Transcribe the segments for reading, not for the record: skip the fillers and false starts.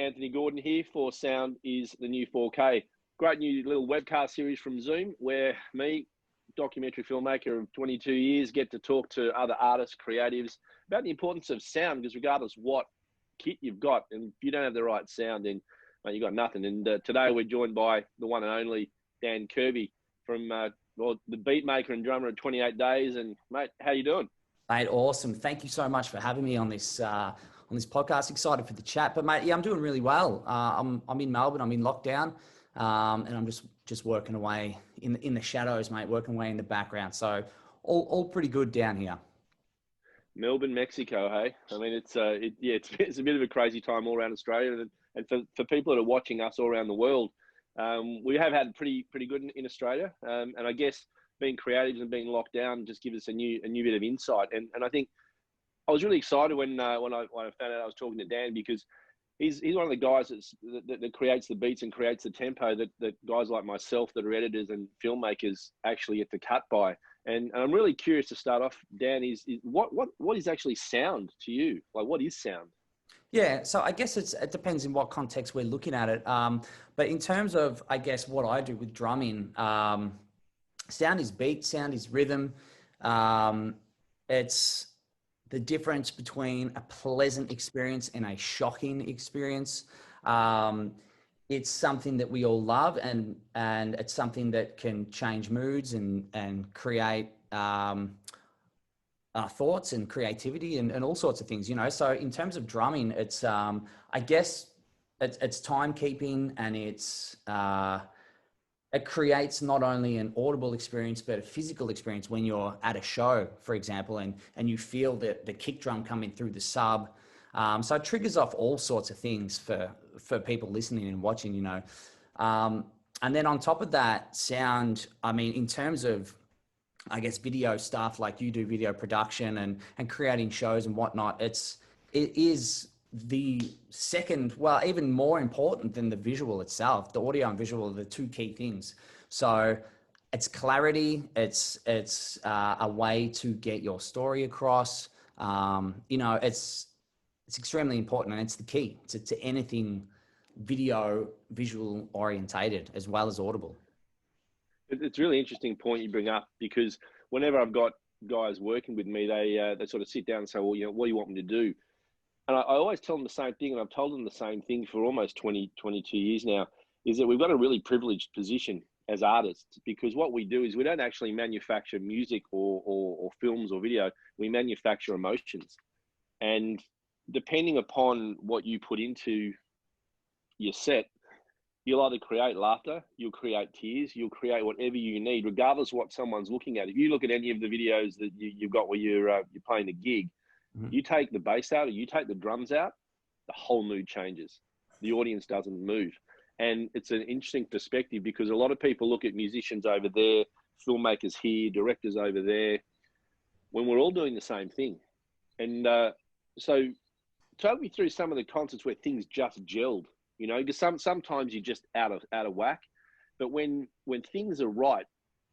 Anthony Gordon here for Sound is the New 4K. Great new little webcast series from Zoom where me, documentary filmmaker of 22 years, get to talk to other artists, creatives about the importance of sound, because regardless what kit you've got, and if you don't have the right sound, then mate, you've got nothing. And today we're joined by the one and only Dan Kerby from the beat maker and drummer of 28 Days. And mate, how you doing? Mate, awesome. Thank you so much for having me on this podcast. Excited for the chat. But mate, yeah, I'm doing really well. I'm in Melbourne. I'm in lockdown, and I'm just working away in the shadows, mate. Working away in the background. So all pretty good down here. Melbourne, Mexico, hey. I mean, it's a bit of a crazy time all around Australia, and for people that are watching us all around the world, we have had pretty good in Australia, and I guess being creatives and being locked down just gives us a new bit of insight. And I think I was really excited when I found out I was talking to Dan, because he's one of the guys that creates the beats and creates the tempo that guys like myself that are editors and filmmakers actually get to cut by. And I'm really curious to start off, Dan, is what is actually sound to you? Like, what is sound? Yeah, so I guess it depends in what context we're looking at it. But in terms of, I guess, what I do with drumming, sound is beat, sound is rhythm. It's the difference between a pleasant experience and a shocking experience. It's something that we all love, and it's something that can change moods and create thoughts and creativity and all sorts of things, you know. So in terms of drumming, it's I guess it's timekeeping, and it creates not only an audible experience, but a physical experience when you're at a show, for example, and you feel the kick drum coming through the sub. So it triggers off all sorts of things for people listening and watching, you know. And then on top of that, sound, I mean, in terms of, I guess, video stuff, like you do video production and creating shows and whatnot, it is the second, well, even more important than the visual itself. The audio and visual are the two key things. So it's clarity, it's a way to get your story across. You know, it's extremely important, and it's the key to anything visual orientated as well as audible. It's a really interesting point you bring up, because whenever I've got guys working with me, they sort of sit down and say, well, you know, what do you want me to do? And I always tell them the same thing, and I've told them the same thing for almost 22 years now, is that we've got a really privileged position as artists, because what we do is we don't actually manufacture music or films or video. We manufacture emotions. And depending upon what you put into your set, you'll either create laughter, you'll create tears, you'll create whatever you need, regardless of what someone's looking at. If you look at any of the videos that you've got where you're playing a gig, you take the bass out or you take the drums out, the whole mood changes. The audience doesn't move. And it's an interesting perspective, because a lot of people look at musicians over there, filmmakers here, directors over there, when we're all doing the same thing. And so talk me through some of the concerts where things just gelled, you know, because sometimes you're just out of whack. But when things are right,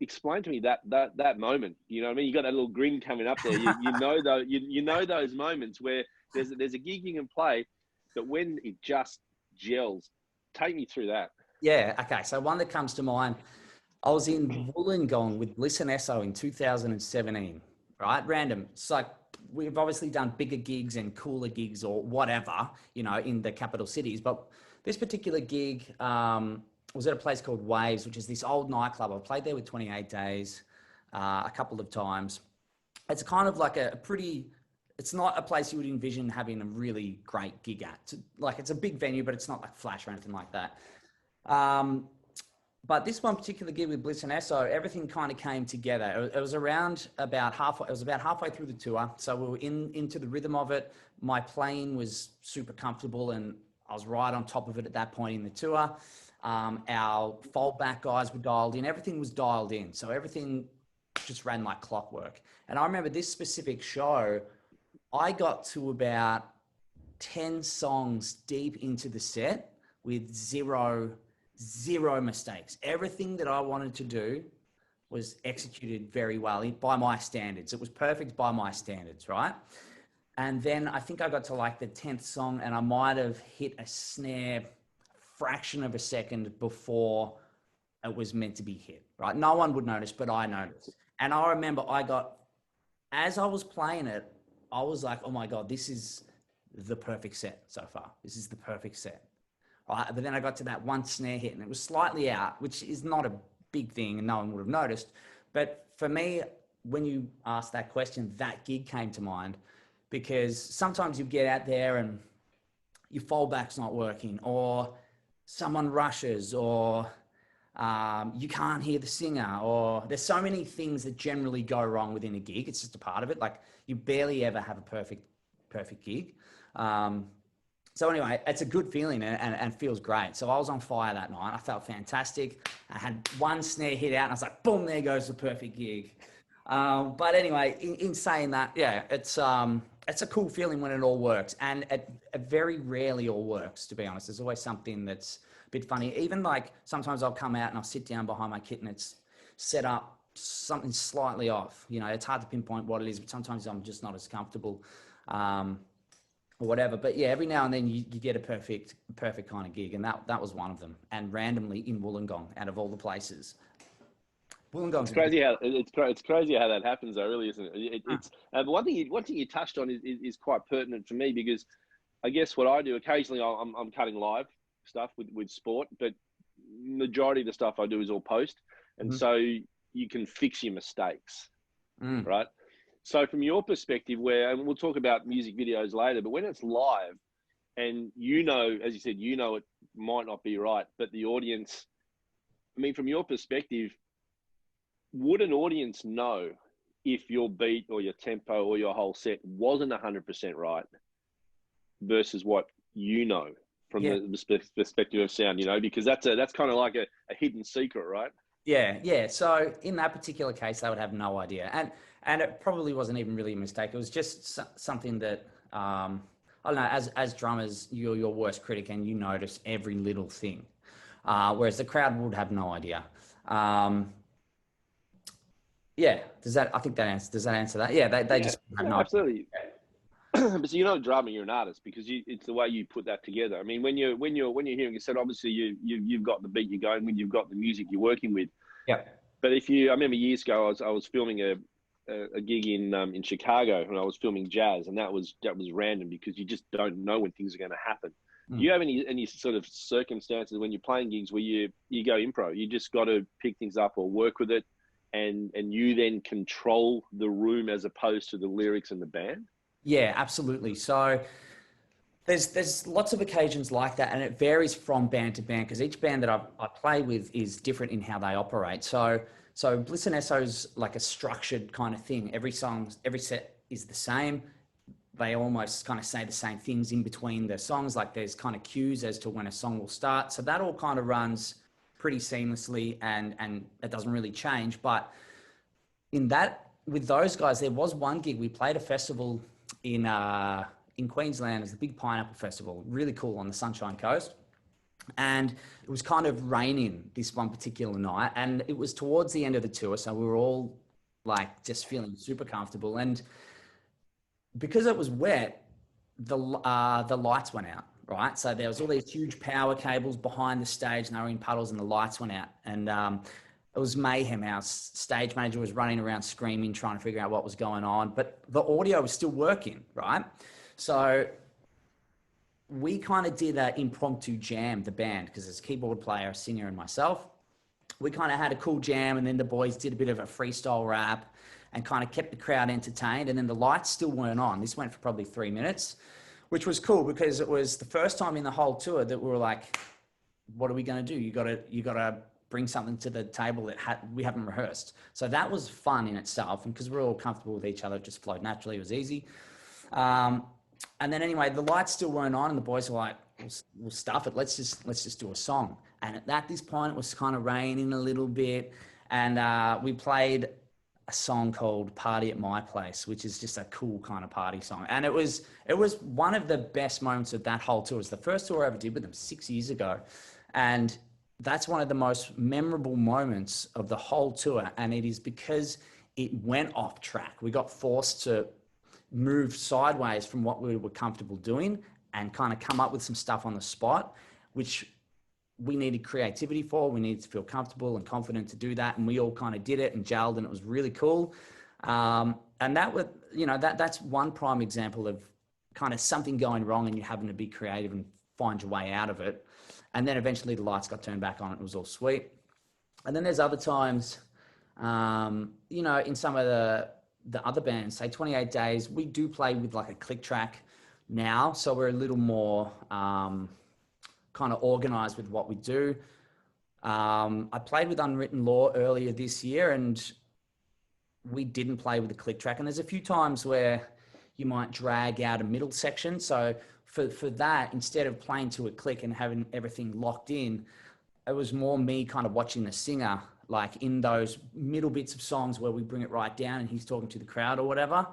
explain to me that moment. You know what I mean? You got that little grin coming up there. You know those moments where there's a gig you can play, but when it just gels. Take me through that. Yeah. Okay. So one that comes to mind, I was in Wollongong with Bliss N Eso in 2017. Right? Random. It's like, we've obviously done bigger gigs and cooler gigs or whatever, you know, in the capital cities, but this particular gig was at a place called Waves, which is this old nightclub. I've played there with 28 Days a couple of times. It's kind of like it's not a place you would envision having a really great gig at. It's a big venue, but it's not like Flash or anything like that. But this one particular gig with Bliss N Eso, everything kind of came together. It was about halfway through the tour. So we were into the rhythm of it. My playing was super comfortable, and I was right on top of it at that point in the tour. Our foldback guys were dialed in. Everything was dialed in. So everything just ran like clockwork. And I remember this specific show, I got to about 10 songs deep into the set with zero mistakes. Everything that I wanted to do was executed very well by my standards. It was perfect by my standards, right? And then I think I got to like the 10th song and I might have hit a snare fraction of a second before it was meant to be hit, right? No one would notice, but I noticed. And I remember as I was playing it, I was like, oh my God, this is the perfect set so far. This is the perfect set. Right? But then I got to that one snare hit and it was slightly out, which is not a big thing and no one would have noticed. But for me, when you asked that question, that gig came to mind, because sometimes you get out there and your fallback's not working, or someone rushes, or you can't hear the singer, or there's so many things that generally go wrong within a gig. It's just a part of it. Like you barely ever have a perfect gig. So anyway, it's a good feeling and feels great. So I was on fire that night. I felt fantastic. I had one snare hit out and I was like, boom, there goes the perfect gig. But anyway, in saying that, yeah, it's a cool feeling when it all works. And it very rarely all works, to be honest. There's always something that's a bit funny. Even like sometimes I'll come out and I'll sit down behind my kit and it's set up something slightly off. You know, it's hard to pinpoint what it is, but sometimes I'm just not as comfortable. Or whatever. But yeah, every now and then you get a perfect kind of gig. And that was one of them. And randomly in Wollongong, out of all the places. Wollongong's it's crazy how that happens though, really, isn't it? It's one thing you touched on is quite pertinent for me, because I guess what I do occasionally, I'm cutting live stuff with sport, but majority of the stuff I do is all post. And so you can fix your mistakes, right? So from your perspective, and we'll talk about music videos later, but when it's live and as you said, it might not be right, but the audience, I mean, from your perspective, would an audience know if your beat or your tempo or your whole set wasn't 100% right versus what from the perspective of sound, because that's kind of like a hidden secret, right? Yeah. So in that particular case, they would have no idea. And it probably wasn't even really a mistake. It was just something that, I don't know, as drummers, you're your worst critic and you notice every little thing. Whereas the crowd would have no idea. Yeah. Does that answer that? Yeah. They just have no absolutely. Idea. But so you're not a drummer, you're an artist, because it's the way you put that together. I mean, when you're hearing it said, obviously you've got the beat you're going with, you've got the music you're working with. Yeah. But I remember years ago, I was filming a gig in Chicago, and I was filming jazz, and that was random, because you just don't know when things are going to happen. Do you have any sort of circumstances when you're playing gigs where you go improv? You just got to pick things up or work with it, and you then control the room as opposed to the lyrics and the band? Yeah, absolutely. So there's lots of occasions like that, and it varies from band to band, because each band that I play with is different in how they operate. So Bliss N Eso is like a structured kind of thing. Every set is the same. They almost kind of say the same things in between the songs. Like there's kind of cues as to when a song will start. So that all kind of runs pretty seamlessly, and it doesn't really change. But with those guys, there was one gig. We played a festival in Queensland. It's the Big Pineapple Festival, really cool, on the Sunshine Coast. And it was kind of raining this one particular night, and it was towards the end of the tour. So we were all like just feeling super comfortable. And because it was wet, the lights went out, right? So there was all these huge power cables behind the stage, and they were in puddles, and the lights went out. And it was mayhem. Our stage manager was running around screaming, trying to figure out what was going on, but the audio was still working, right? So we kind of did an impromptu jam, the band, because there's a keyboard player, a singer, and myself. We kind of had a cool jam, and then the boys did a bit of a freestyle rap and kind of kept the crowd entertained. And then the lights still weren't on. This went for probably 3 minutes, which was cool, because it was the first time in the whole tour that we were like, what are we going to do? You got to bring something to the table that we haven't rehearsed. So that was fun in itself. And because we're all comfortable with each other, it just flowed naturally. It was easy. And then anyway, the lights still weren't on, and the boys were like, we'll stuff it. Let's just do a song. And at this point, it was kind of raining a little bit. And we played a song called Party at My Place, which is just a cool kind of party song. And it was one of the best moments of that whole tour. It was the first tour I ever did with them 6 years ago. And that's one of the most memorable moments of the whole tour. And it is because it went off track. We got forced to move sideways from what we were comfortable doing and kind of come up with some stuff on the spot, which we needed creativity for. We needed to feel comfortable and confident to do that. And we all kind of did it and gelled, and it was really cool. And that was, that's one prime example of kind of something going wrong and you having to be creative and find your way out of it. And then eventually the lights got turned back on. It was all sweet. And then there's other times, in some of the other bands, say 28 Days, we do play with like a click track now. So we're a little more kind of organized with what we do. I played with Unwritten Law earlier this year and we didn't play with the click track. And there's a few times where you might drag out a middle section. So for that, instead of playing to a click and having everything locked in, it was more me kind of watching the singer, like in those middle bits of songs where we bring it right down and he's talking to the crowd or whatever.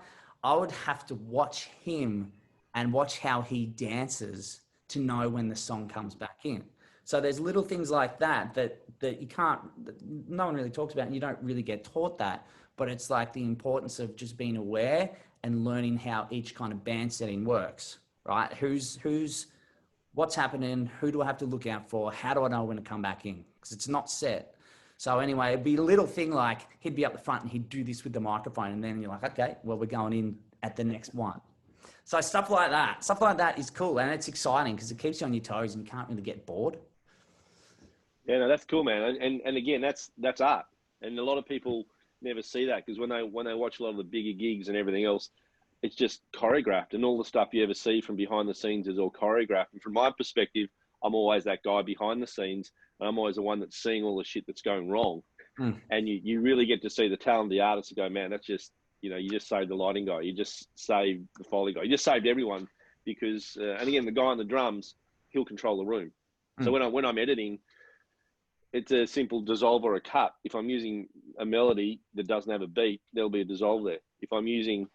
I would have to watch him and watch how he dances to know when the song comes back in. So there's little things like that you can't, that no one really talks about, and you don't really get taught that, but it's like the importance of just being aware and learning how each kind of band setting works, right? What's happening? Who do I have to look out for? How do I know when to come back in? Because it's not set. So anyway, it'd be a little thing like he'd be up the front and he'd do this with the microphone, and then you're like, okay, well, we're going in at the next one. So stuff like that is cool, and it's exciting because it keeps you on your toes and you can't really get bored. Yeah, no, that's cool, man. And again, that's art, and a lot of people never see that because when they watch a lot of the bigger gigs and everything else, it's just choreographed, and all the stuff you ever see from behind the scenes is all choreographed. And from my perspective, I'm always that guy behind the scenes, and I'm always the one that's seeing all the shit that's going wrong. And you really get to see the talent of the artist and go, man, that's just, you just saved the lighting guy, you just saved the Foley guy, you just saved everyone because, and again, the guy on the drums, he'll control the room. So when I'm editing, it's a simple dissolve or a cut. If I'm using a melody that doesn't have a beat, there'll be a dissolve there. If I'm using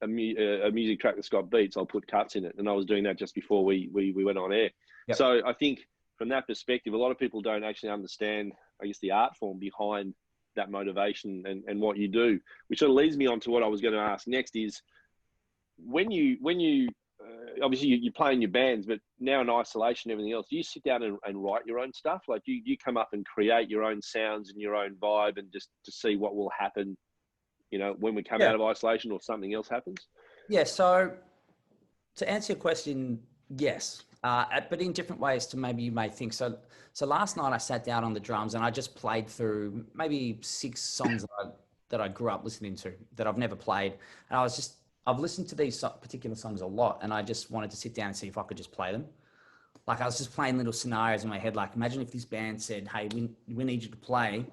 a music track that's got beats, I'll put cuts in it. And I was doing that just before we went on air. Yep. So I think from that perspective, a lot of people don't actually understand, I guess, the art form behind that motivation and what you do, which sort of leads me on to what I was going to ask next is when you obviously you play in your bands, but now in isolation and everything else, do you sit down and write your own stuff? Like you come up and create your own sounds and your own vibe and just to see what will happen, when we come out of isolation or something else happens? Yeah. So to answer your question, yes. But in different ways to maybe you may think. So last night I sat down on the drums and I just played through maybe 6 songs that I grew up listening to that I've never played. And I've listened to these particular songs a lot, and I just wanted to sit down and see if I could just play them. Like I was just playing little scenarios in my head. Like imagine if this band said, hey, we need you to play,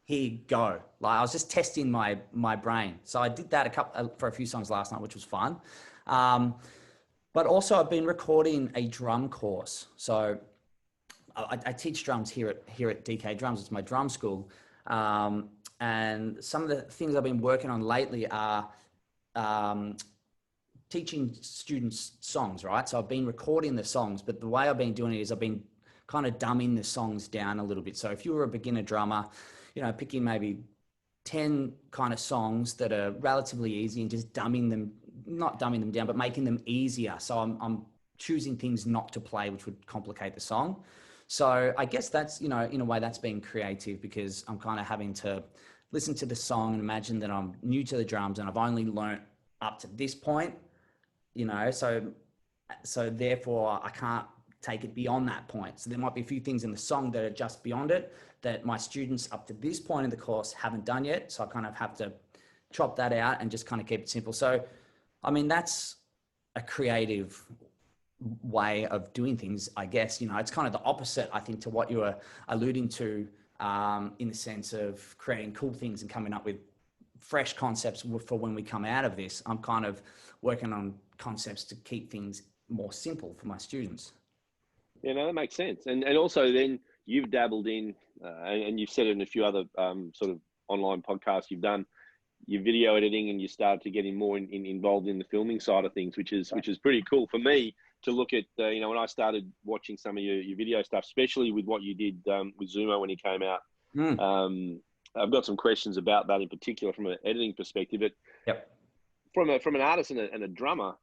here you go. Like I was just testing my brain. So I did that for a few songs last night, which was fun. But also I've been recording a drum course. So I teach drums here at DK Drums. It's my drum school. And some of the things I've been working on lately are teaching students songs, right? So I've been recording the songs, but the way I've been doing it is I've been kind of dumbing the songs down a little bit. So if you were a beginner drummer, picking maybe 10 kind of songs that are relatively easy and just not dumbing them down, but making them easier. So I'm choosing things not to play, which would complicate the song. So I guess that's, in a way that's being creative because I'm kind of having to listen to the song and imagine that I'm new to the drums and I've only learnt up to this point, so therefore I can't take it beyond that point. So there might be a few things in the song that are just beyond it that my students up to this point in the course haven't done yet. So I kind of have to chop that out and just kind of keep it simple. So, I mean, that's a creative way of doing things, I guess. It's kind of the opposite, I think, to what you were alluding to in the sense of creating cool things and coming up with fresh concepts for when we come out of this. I'm kind of working on concepts to keep things more simple for my students. Yeah, no, that makes sense. And also then you've dabbled in, and you've said it in a few other sort of online podcasts you've done, your video editing, and you started to get more involved in the filming side of things, which is pretty cool for me to look at. When I started watching some of your video stuff, especially with what you did with Zumo when he came out. I've got some questions about that in particular from an editing perspective. But from an artist and a drummer,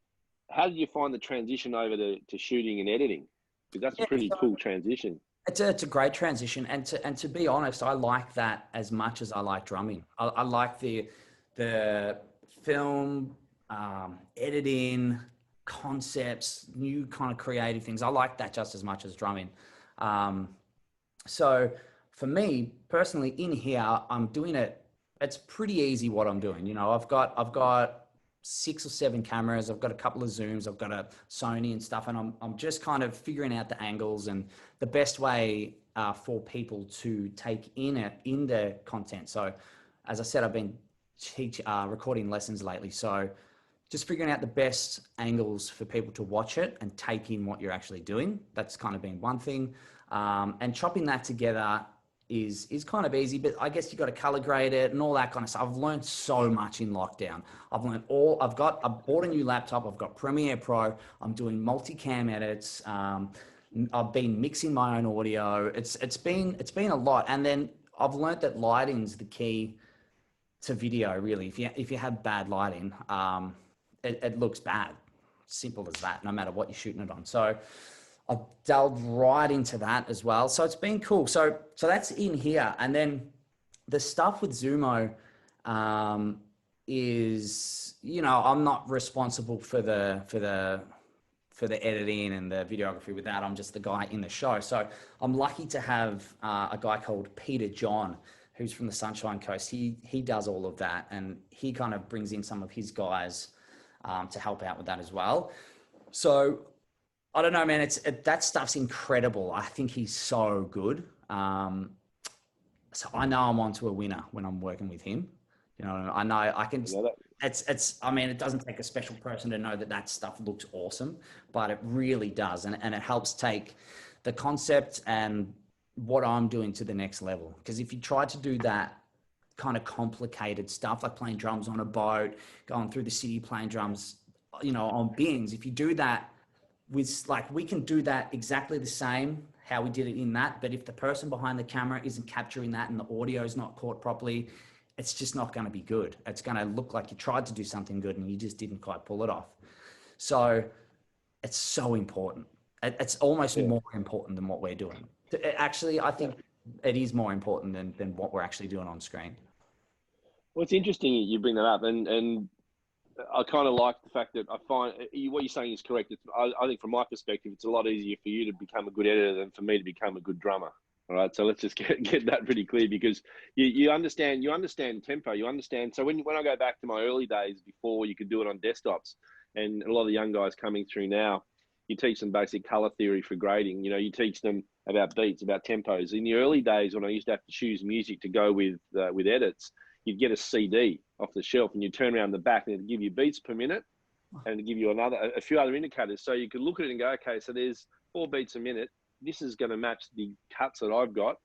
how did you find the transition over to shooting and editing? Because that's a pretty cool transition. It's a great transition, and to be honest, I like that as much as I like drumming. I like the film, editing, concepts, new kind of creative things. I like that just as much as drumming. So for me personally, in here, I'm doing it. It's pretty easy what I'm doing. You know, I've got 6 or 7 cameras. I've got a couple of zooms. I've got a Sony and stuff, and I'm just kind of figuring out the angles and the best way for people to take in the content. So, as I said, I've been recording lessons lately. So, just figuring out the best angles for people to watch it and take in what you're actually doing. That's kind of been one thing, and chopping that together is kind of easy, but I guess you got to color grade it and all that kind of stuff. I've learned so much in lockdown. I bought a new laptop. I've got Premiere Pro. I'm doing multicam edits. I've been mixing my own audio. It's been a lot. And then I've learned that lighting's the key to video, really. If you have bad lighting, it looks bad. Simple as that, no matter what you're shooting it on. So I've delved right into that as well. So it's been cool. So that's in here. And then the stuff with Zumo is, you know, I'm not responsible for the editing and the videography with that. I'm just the guy in the show. So I'm lucky to have a guy called Peter John, who's from the Sunshine Coast. He does all of that, and he kind of brings in some of his guys to help out with that as well. So I don't know, man. That stuff's incredible. I think he's so good. So I know I'm onto a winner when I'm working with him. You know, I know I can. I mean, it doesn't take a special person to know that stuff looks awesome, but it really does, and it helps take the concept and what I'm doing to the next level. Because if you try to do that kind of complicated stuff, like playing drums on a boat, going through the city playing drums, you know, on bins, if you do that we can do that exactly the same how we did it in that, but if the person behind the camera isn't capturing that and the audio is not caught properly, it's just not going to be good. It's going to look like you tried to do something good and you just didn't quite pull it off. So it's so important. It's almost more important than what we're doing. Actually, I think it is more important than what we're actually doing on screen. Well, it's interesting you bring that up, and I kind of like the fact that I find what you're saying is correct. I think from my perspective, it's a lot easier for you to become a good editor than for me to become a good drummer. All right, so let's just get that pretty clear, because you understand tempo, you understand. So when I go back to my early days before you could do it on desktops, and a lot of the young guys coming through now, you teach them basic color theory for grading. You know, you teach them about beats, about tempos. In the early days, when I used to have to choose music to go with edits, you'd get a CD off the shelf and you turn around the back and it'd give you beats per minute and it'd give you a few other indicators. So you could look at it and go, okay, so there's 4 beats a minute. This is going to match the cuts that I've got.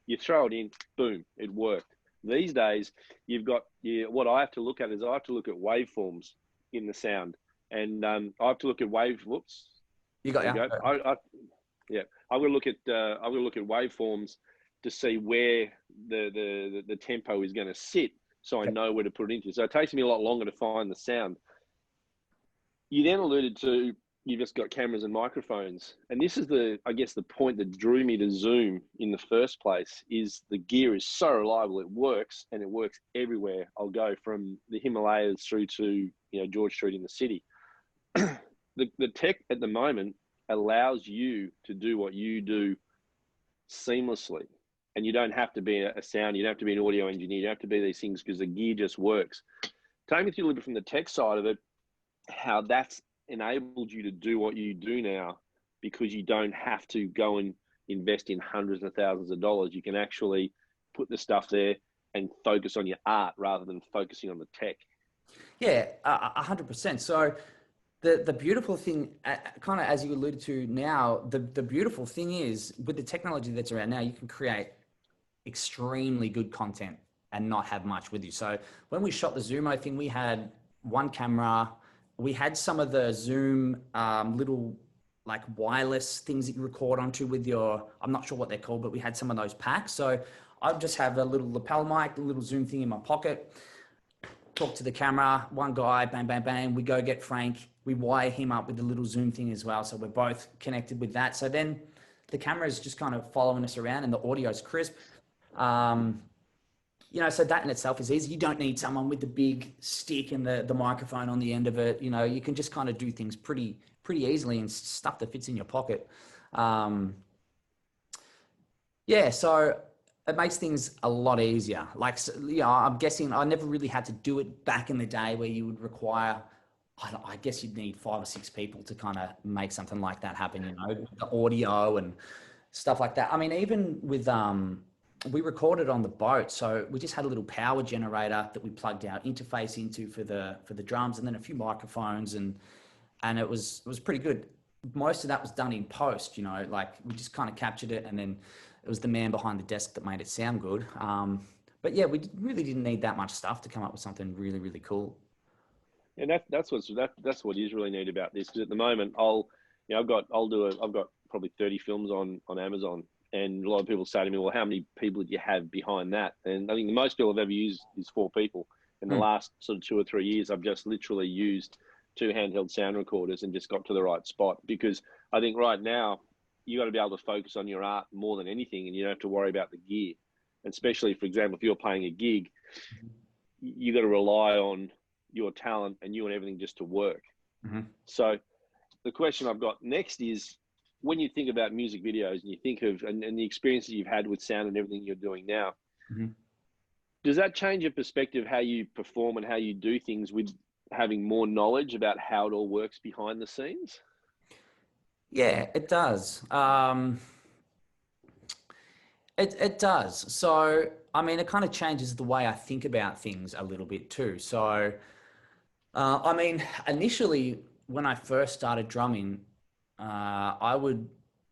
You throw it in, boom, it worked. These days, you've got what I have to look at is I have to look at waveforms in the sound, and I have to look at whoops. You got yeah. I'm going to look at waveforms to see where the tempo is going to sit, so I know where to put it into. So it takes me a lot longer to find the sound. You then alluded to you've just got cameras and microphones, and this is the point that drew me to Zoom in the first place. Is the gear is so reliable, it works, and it works everywhere. I'll go from the Himalayas through to George Street in the city. The tech at the moment allows you to do what you do seamlessly. And you don't have to be a sound, you don't have to be an audio engineer, you don't have to be these things, because the gear just works. Take me through a little bit from the tech side of it, how that's enabled you to do what you do now, because you don't have to go and invest in hundreds of thousands of dollars. You can actually put the stuff there and focus on your art rather than focusing on the tech. Yeah, 100%. So the beautiful thing, kind of as you alluded to now, the beautiful thing is with the technology that's around now, you can create extremely good content and not have much with you. So when we shot the Zumo thing, we had one camera. We had some of the Zoom little like wireless things that you record onto with your, I'm not sure what they're called, but we had some of those packs. So I just have a little lapel mic, a little Zoom thing in my pocket. talk to the camera, one guy, bang, bang, bang. We go get Frank. We wire him up with the little Zoom thing as well. So we're both connected with that. So then the camera is just kind of following us around and the audio is crisp. You know, so that in itself is easy. You don't need someone with the big stick and the microphone on the end of it. You know, you can just kind of do things pretty easily and stuff that fits in your pocket. Yeah, so it makes things a lot easier. Like, you know, I'm guessing I never really had to do it back in the day where you would require, I guess you'd need 5 or 6 people to kind of make something like that happen, you know, the audio and stuff like that. I mean, even with, we recorded on the boat. So we just had a little power generator that we plugged our interface into for the drums, and then a few microphones, and it was pretty good. Most of that was done in post, you know, like we just kind of captured it, and then it was the man behind the desk that made it sound good. But yeah, we really didn't need that much stuff to come up with something really, really cool. And that's what is really neat about this. Because at the moment, I've got probably 30 films on Amazon, and a lot of people say to me, "Well, how many people do you have behind that?" And I think the most people I've ever used is 4 people. In the last sort of 2 or 3 years, I've just literally used 2 handheld sound recorders and just got to the right spot, because I think right now you got to be able to focus on your art more than anything, and you don't have to worry about the gear. And especially, for example, if you're playing a gig, you got to rely on your talent and you and everything just to work. So the question I've got next is, when you think about music videos and you think of and the experiences you've had with sound and everything you're doing now, does that change your perspective, how you perform and how you do things, with having more knowledge about how it all works behind the scenes? Yeah, it does. It does. So, I mean, it kind of changes the way I think about things a little bit too. So, I mean, initially when I first started drumming, I would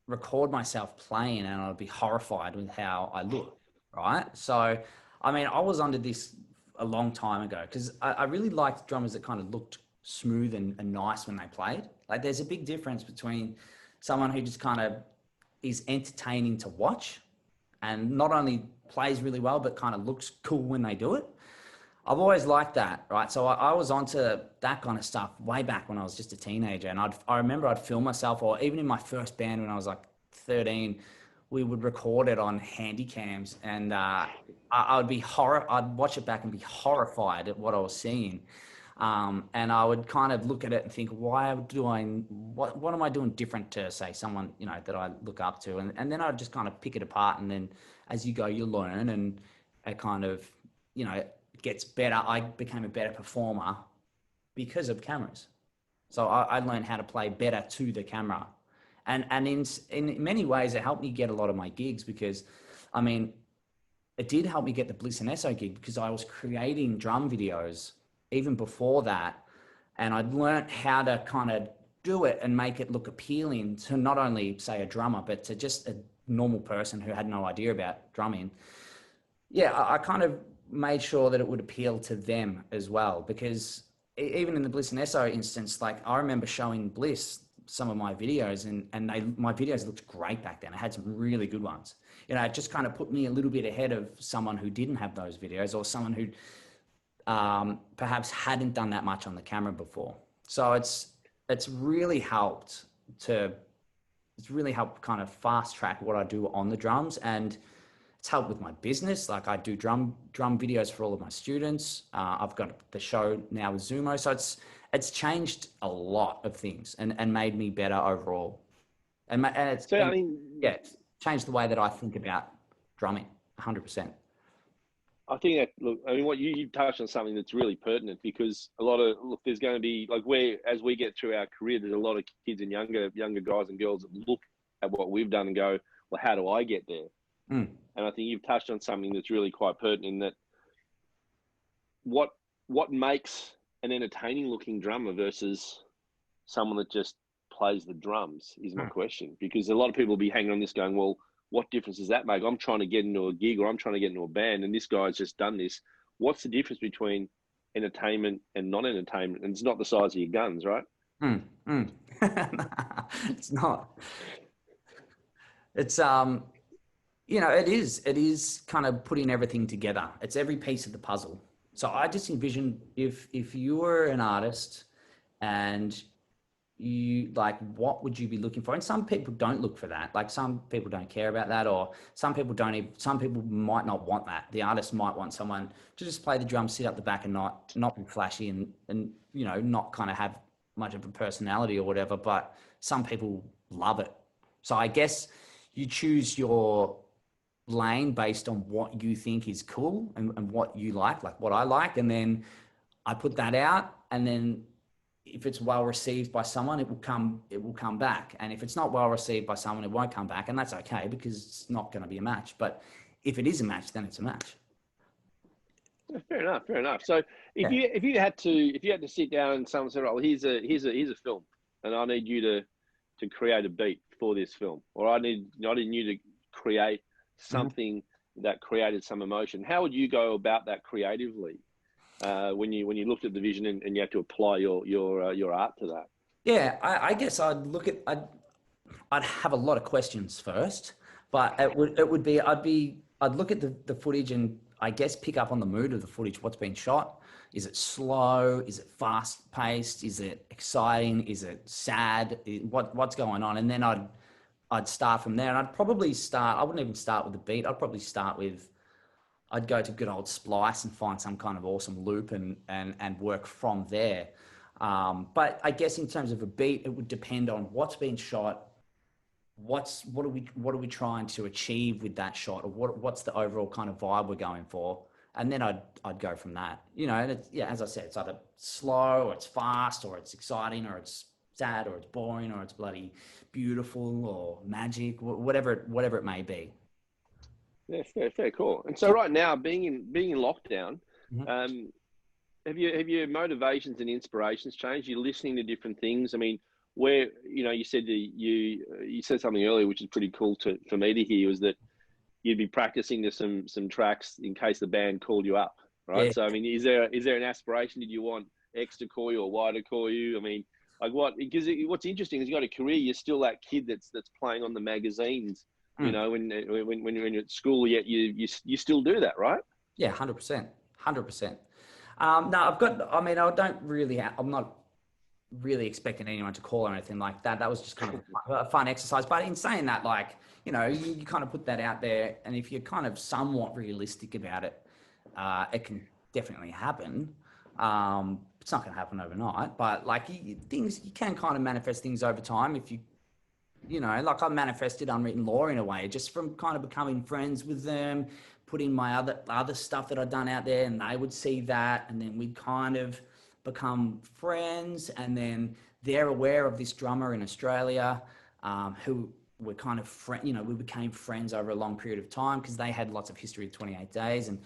record myself playing and I'd be horrified with how I look, right? So, I mean, I was under this a long time ago because I really liked drummers that kind of looked smooth and nice when they played. Like, there's a big difference between someone who just kind of is entertaining to watch and not only plays really well, but kind of looks cool when they do it. I've always liked that, right? So I was onto that kind of stuff way back when I was just a teenager. And I remember I'd film myself, or even in my first band when I was like 13, we would record it on handy cams, and I'd watch it back and be horrified at what I was seeing. And I would kind of look at it and think, what am I doing different to, say, someone, you know, that I look up to? And then I'd just kind of pick it apart. And then as you go, you learn, and it kind of, you know, gets better. I became a better performer because of cameras. So I learned how to play better to the camera. And in many ways, it helped me get a lot of my gigs, because, I mean, it did help me get the Bliss N Eso gig, because I was creating drum videos even before that. And I'd learned how to kind of do it and make it look appealing to not only, say, a drummer, but to just a normal person who had no idea about drumming. Yeah, I kind of made sure that it would appeal to them as well, because even in the Bliss N Eso instance, like, I remember showing Bliss some of my videos, and my videos looked great back then. I had some really good ones. You know, it just kind of put me a little bit ahead of someone who didn't have those videos, or someone who perhaps hadn't done that much on the camera before. So it's really helped kind of fast track what I do on the drums, and it's helped with my business. Like, I do drum videos for all of my students. I've got the show now with Zumo. So it's changed a lot of things and made me better overall. It's changed the way that I think about drumming 100%. I think that, look, I mean, what you touched on something that's really pertinent, because there's going to be, like, as we get through our career, there's a lot of kids and younger guys and girls that look at what we've done and go, well, how do I get there? And I think you've touched on something that's really quite pertinent, in that what makes an entertaining looking drummer versus someone that just plays the drums is my question. Because a lot of people will be hanging on this going, well, what difference does that make? I'm trying to get into a gig, or I'm trying to get into a band, and this guy's just done this. What's the difference between entertainment and non-entertainment? And it's not the size of your guns, right? It's not. It's you know, it is kind of putting everything together. It's every piece of the puzzle. So I just envision if you were an artist and you like, what would you be looking for? And some people don't look for that. Like some people don't care about that, or some people don't even, some people might not want that. The artist might want someone to just play the drums, sit up the back and not be flashy and you know, not kind of have much of a personality or whatever, but some people love it. So I guess you choose your lane based on what you think is cool and what you like what I like. And then I put that out, and then if it's well received by someone, it will come back. And if it's not well received by someone, it won't come back. And that's okay, because it's not going to be a match. But if it is a match, then it's a match. Yeah, fair enough. Fair enough. So if you had to sit down and someone said, "Oh, here's a film, and I need you to create a beat for this film, or I need you to create something that created some emotion," how would you go about that creatively? When you looked at the vision and you had to apply your art to that. Yeah, I guess I'd have a lot of questions first, but it would be I'd look at the footage and I guess pick up on the mood of the footage. What's been shot? Is it slow? Is it fast paced? Is it exciting? Is it sad? What's going on? And then I'd start from there, and I'd probably start. I wouldn't even start with the beat. I'd probably start with. I'd go to good old Splice and find some kind of awesome loop and work from there. But I guess in terms of a beat, it would depend on what's been shot, what are we trying to achieve with that shot, or what's the overall kind of vibe we're going for, and then I'd go from that. You know, and it's, yeah, as I said, it's either slow or it's fast or it's exciting or it's sad or it's boring or it's bloody beautiful or magic, whatever it may be. Yeah, fair, cool. And so right now, being in lockdown, Mm-hmm. have your motivations and inspirations changed? You're listening to different things. I mean, where you said you said something earlier, which is pretty cool for me to hear, was that you'd be practicing to some tracks in case the band called you up, right? Yeah, So I mean, is there an aspiration? Did you want X to call you or Y to call you? I mean, like what? Because what's interesting is you got a career. You're still that kid that's playing on the magazines. You mm. know, when you're at school, yet you still do that, right? Yeah, 100%, 100%. No, I've got. I mean, I don't really. I'm not really expecting anyone to call or anything like that. That was just kind of a fun exercise. But in saying that, like, you know, you kind of put that out there, and if you're kind of somewhat realistic about it, it can definitely happen. It's not going to happen overnight, but like things, you can kind of manifest things over time if you know, like I manifested Unwritten Law in a way, just from kind of becoming friends with them, putting my other stuff that I'd done out there, and they would see that, and then we'd kind of become friends, and then they're aware of this drummer in Australia, who were kind of you know, we became friends over a long period of time because they had lots of history of 28 days, and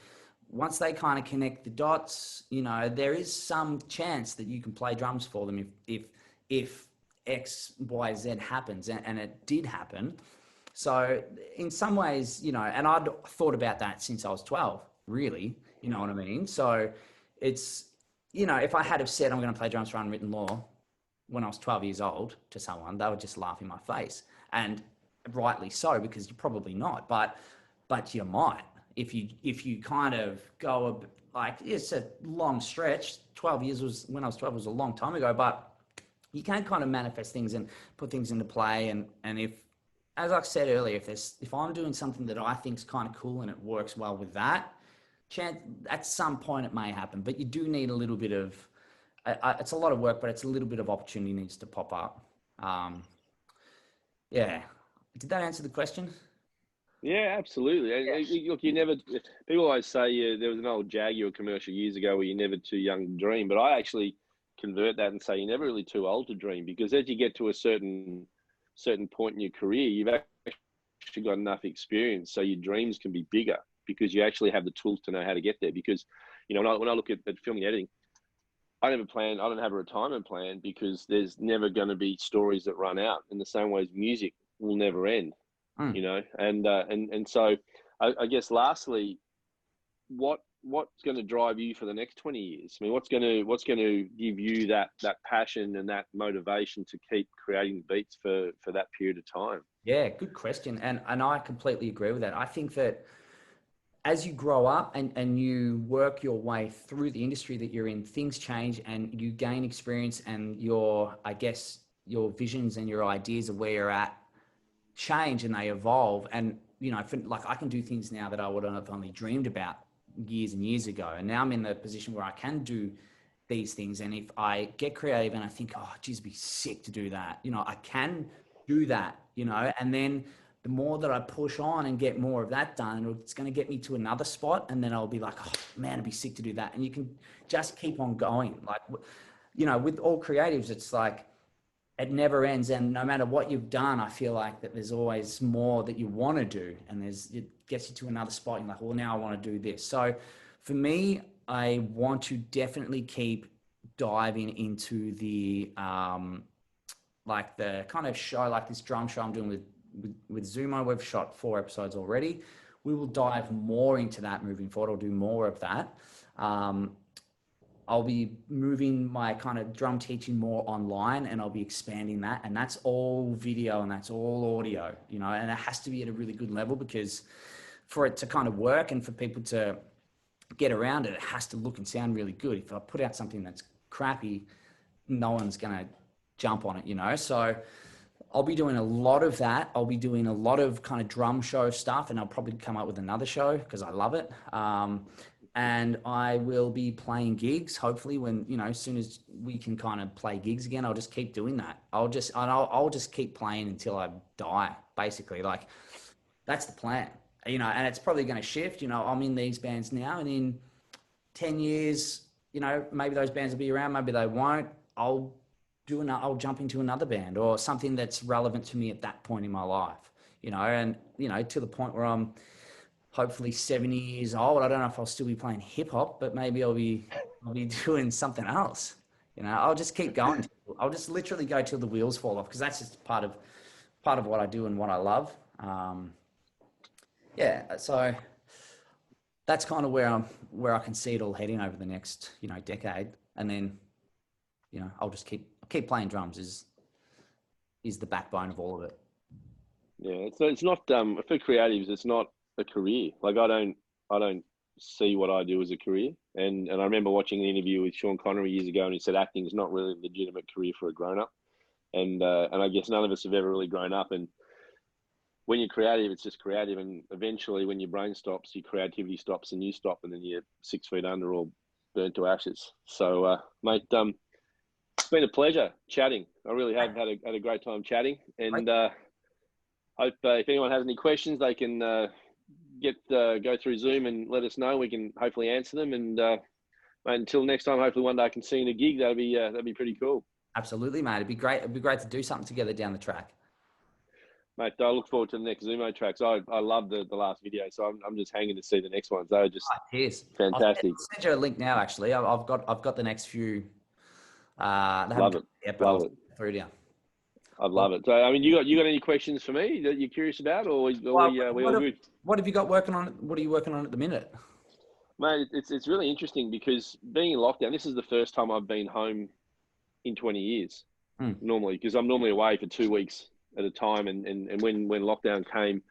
once they kind of connect the dots, you know, there is some chance that you can play drums for them if X, Y, Z happens, and it did happen. So in some ways, you know, and I'd thought about that since I was 12, really, you know what I mean? So it's, you know, if I had have said I'm going to play drums for Unwritten Law when I was 12 years old to someone, they would just laugh in my face. And rightly so, because you're probably not, but you might. If you kind of go, like, it's a long stretch. 12 years was, when I was 12, was a long time ago, but you can kind of manifest things and put things into play. And if, as I said earlier, if I'm doing something that I think is kind of cool and it works well with that, chance at some point it may happen. But you do need a little bit of, it's a lot of work, but it's a little bit of opportunity needs to pop up. Yeah. Did that answer the question? Yeah, absolutely. Look, you never. People always say there was an old Jaguar commercial years ago where you're never too young to dream, but I actually convert that and say you're never really too old to dream, because as you get to a certain point in your career, you've actually got enough experience so your dreams can be bigger because you actually have the tools to know how to get there. Because you know, when I look at filming and editing, I don't have a retirement plan because there's never going to be stories that run out. In the same way as music will never end. You know, and so I guess lastly, what's going to drive you for the next 20 years? I mean, what's going to give you that passion and that motivation to keep creating beats for that period of time? Yeah, good question. And I completely agree with that. I think that as you grow up and you work your way through the industry that you're in, things change and you gain experience, and I guess, your visions and your ideas of where you're at change and they evolve. And, like, I can do things now that I would have only dreamed about years and years ago. And now I'm in the position where I can do these things. And if I get creative and I think, oh, geez, it'd be sick to do that, I can do that, and then the more that I push on and get more of that done, it's going to get me to another spot. And then I'll be like, oh man, it'd be sick to do that. And you can just keep on going. Like, with all creatives, it's like, it never ends. And no matter what you've done, I feel like that there's always more that you want to do. And it gets you to another spot. You're like, well, now I want to do this. So for me, I want to definitely keep diving into the, like the kind of show, like this drum show I'm doing with Zumo. We've shot 4 episodes already. We will dive more into that moving forward. I'll do more of that. I'll be moving my kind of drum teaching more online, and I'll be expanding that. And that's all video and that's all audio, and it has to be at a really good level, because for it to kind of work and for people to get around it, it has to look and sound really good. If I put out something that's crappy, no one's going to jump on it, So I'll be doing a lot of that. I'll be doing a lot of kind of drum show stuff, and I'll probably come up with another show because I love it. And I will be playing gigs, hopefully, when, as soon as we can kind of play gigs again. I'll just keep doing that. I'll just keep playing until I die, basically. Like, that's the plan, and it's probably going to shift. I'm in these bands now, and in 10 years, maybe those bands will be around, maybe they won't. I'll jump into another band or something that's relevant to me at that point in my life, and, to the point where I'm hopefully 70 years old. I don't know if I'll still be playing hip hop, but maybe I'll be doing something else. I'll just keep going. I'll just literally go till the wheels fall off, because that's just part of what I do and what I love. So that's kind of where I can see it all heading over the next, decade. And then, I'll just keep playing drums is the backbone of all of it. Yeah. So it's not, for creatives, it's not a career. Like, I don't see what I do as a career. And I remember watching an interview with Sean Connery years ago, and he said acting is not really a legitimate career for a grown up. And I guess none of us have ever really grown up. And when you're creative, it's just creative. And eventually, when your brain stops, your creativity stops, and you stop, and then you're 6 feet under or burnt to ashes. So, mate, it's been a pleasure chatting. I really have had a great time chatting. And hope if anyone has any questions, they can go through Zoom and let us know. We can hopefully answer them. And mate, until next time, hopefully one day I can see you in a gig. That'd be pretty cool. Absolutely, mate. It'd be great. It'd be great to do something together down the track. Mate, I look forward to the next Zumo tracks. I love the last video, so I'm just hanging to see the next ones. They're just fantastic. I'll send you a link now. Actually, I've got the next few. Love it. Yet, but love it. Through to you. I love it. So, I mean, you got any questions for me that you're curious about, or we all good? What have you got working on? What are you working on at the minute? Mate, it's really interesting, because being in lockdown, this is the first time I've been home in 20 years. Normally, because I'm normally away for 2 weeks at a time, and when lockdown came,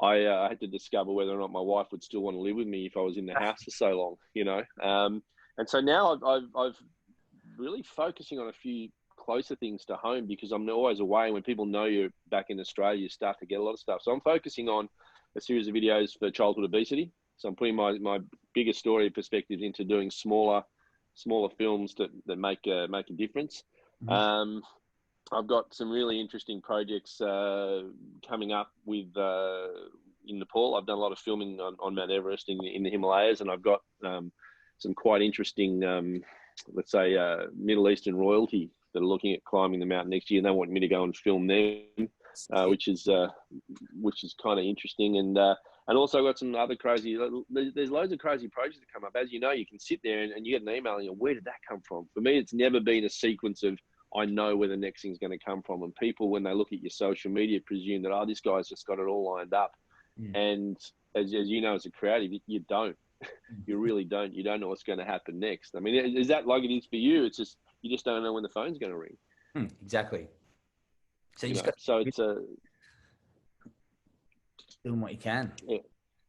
I had to discover whether or not my wife would still want to live with me if I was in the house for so long, and so now I've really focusing on a few closer things to home, because I'm always away. When people know you're back in Australia, you start to get a lot of stuff. So I'm focusing on a series of videos for childhood obesity. So I'm putting my bigger story perspectives into doing smaller films that make a difference. Mm-hmm. I've got some really interesting projects coming up with in Nepal. I've done a lot of filming on Mount Everest in the Himalayas, and I've got some quite interesting, let's say, Middle Eastern royalty that are looking at climbing the mountain next year, and they want me to go and film them, which is kind of interesting. And also got some other crazy. There's loads of crazy projects that come up. As you know, you can sit there and you get an email and you go, where did that come from? For me, it's never been a sequence of, I know where the next thing's going to come from. And people, when they look at your social media, presume that, this guy's just got it all lined up. Yeah. And as you know, as a creative, you don't. You really don't. You don't know what's going to happen next. I mean, is that like it is for you? It's just, you just don't know when the phone's going to ring. Exactly. So so it's doing what you can. Yeah.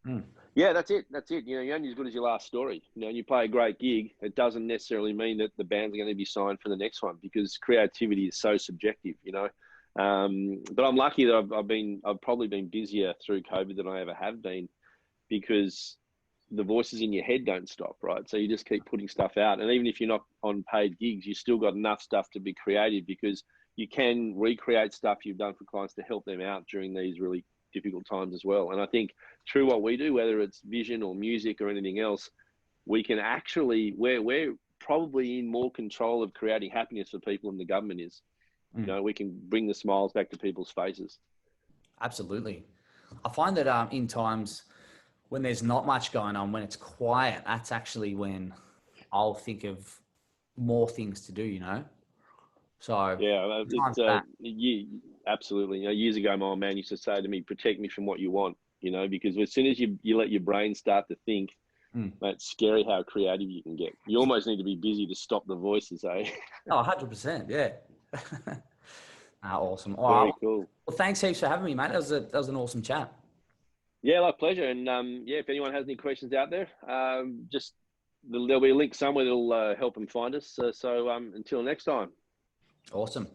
Mm. Yeah, that's it. That's it. You know, you're only as good as your last story. You know, and you play a great gig, it doesn't necessarily mean that the band's going to be signed for the next one, because creativity is so subjective, you know. But I'm lucky that I've probably been busier through COVID than I ever have been, because the voices in your head don't stop, right? So you just keep putting stuff out. And even if you're not on paid gigs, you still got enough stuff to be creative, because you can recreate stuff you've done for clients to help them out during these really difficult times as well. And I think through what we do, whether it's vision or music or anything else, we can actually, we're probably in more control of creating happiness for people than the government is. You know, we can bring the smiles back to people's faces. Absolutely. I find that in times when there's not much going on, when it's quiet, that's actually when I'll think of more things to do, you know? So Yeah, times that. absolutely. You know, years ago, my old man used to say to me, "Protect me from what you want." You know, because as soon as you let your brain start to think, Mm. it's scary how creative you can get. You almost need to be busy to stop the voices, eh? Oh, 100%. Yeah. Awesome. All right. Very cool. Well, thanks heaps for having me, mate. That was an awesome chat. Yeah, like pleasure. And yeah, if anyone has any questions out there, just there'll be a link somewhere that'll help them find us. So until next time. Awesome.